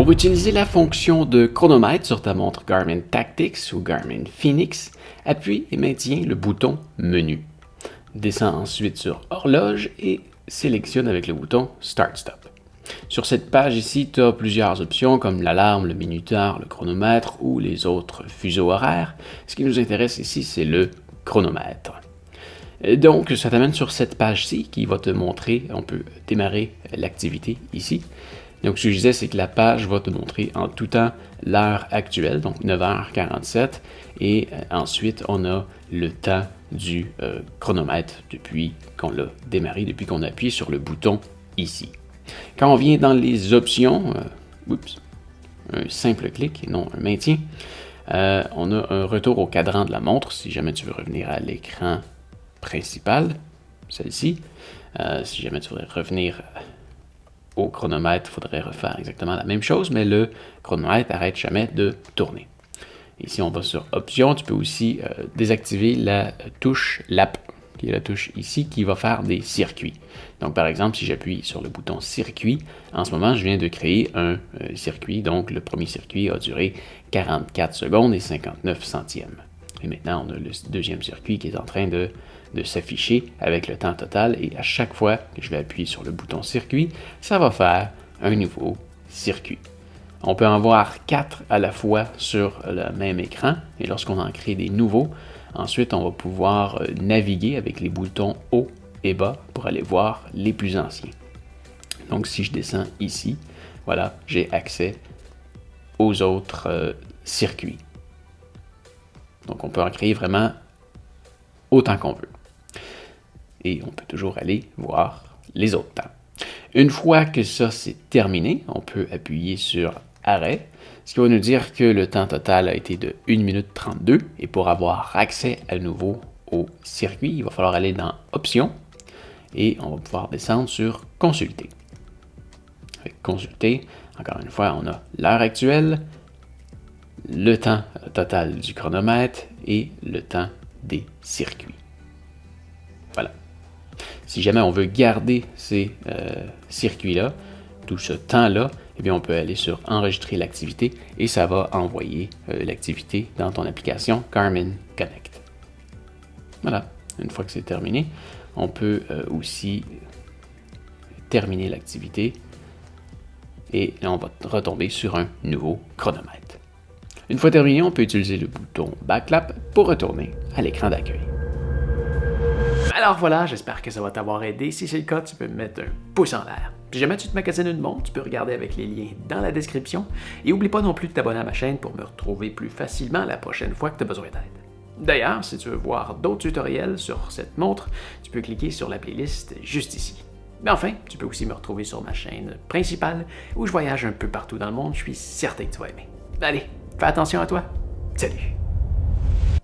Pour utiliser la fonction de chronomètre sur ta montre Garmin Tactix ou Garmin Fenix, appuie et maintiens le bouton Menu. Descends ensuite sur Horloge et sélectionne avec le bouton Start Stop. Sur cette page ici, tu as plusieurs options comme l'alarme, le minuteur, le chronomètre ou les autres fuseaux horaires. Ce qui nous intéresse ici, c'est le chronomètre. Donc, ça t'amène sur cette page-ci qui va te montrer, on peut démarrer l'activité ici. Donc, ce que je disais, c'est que la page va te montrer en tout temps l'heure actuelle, donc 9h47, et ensuite, on a le temps du chronomètre depuis qu'on l'a démarré, depuis qu'on appuie sur le bouton ici. Quand on vient dans les options, un simple clic et non un maintien, on a un retour au cadran de la montre si jamais tu veux revenir à l'écran principal, celle-ci. Si jamais tu voudrais revenir au chronomètre, il faudrait refaire exactement la même chose, mais le chronomètre n'arrête jamais de tourner. Ici, on va sur Options. Tu peux aussi désactiver la touche Lap, qui est la touche ici, qui va faire des circuits. Donc, par exemple, si j'appuie sur le bouton Circuit, en ce moment, je viens de créer un circuit. Donc, le premier circuit a duré 44 secondes et 59 centièmes. Et maintenant, on a le deuxième circuit qui est en train de s'afficher avec le temps total. Et à chaque fois que je vais appuyer sur le bouton Circuit, ça va faire un nouveau circuit. On peut en voir 4 à la fois sur le même écran. Et lorsqu'on en crée des nouveaux, ensuite, on va pouvoir naviguer avec les boutons haut et bas pour aller voir les plus anciens. Donc, si je descends ici, voilà, j'ai accès aux autres circuits. Donc, on peut en créer vraiment autant qu'on veut. Et on peut toujours aller voir les autres temps. Une fois que ça c'est terminé, on peut appuyer sur Arrêt, ce qui va nous dire que le temps total a été de 1 minute 32. Et pour avoir accès à nouveau au circuit, il va falloir aller dans Options et on va pouvoir descendre sur Consulter. Avec Consulter, encore une fois, on a l'heure actuelle, le temps total du chronomètre et le temps des circuits. Voilà. Si jamais on veut garder ces circuits-là, tout ce temps-là, eh bien, on peut aller sur Enregistrer l'activité et ça va envoyer l'activité dans ton application Garmin Connect. Voilà. Une fois que c'est terminé, on peut aussi terminer l'activité et là, on va retomber sur un nouveau chronomètre. Une fois terminé, on peut utiliser le bouton Backlap pour retourner à l'écran d'accueil. Alors voilà, j'espère que ça va t'avoir aidé. Si c'est le cas, tu peux me mettre un pouce en l'air. Si jamais tu te magasines une montre, tu peux regarder avec les liens dans la description. Et n'oublie pas non plus de t'abonner à ma chaîne pour me retrouver plus facilement la prochaine fois que tu as besoin d'aide. D'ailleurs, si tu veux voir d'autres tutoriels sur cette montre, tu peux cliquer sur la playlist juste ici. Mais enfin, tu peux aussi me retrouver sur ma chaîne principale où je voyage un peu partout dans le monde. Je suis certain que tu vas aimer. Allez, fais attention à toi. Salut!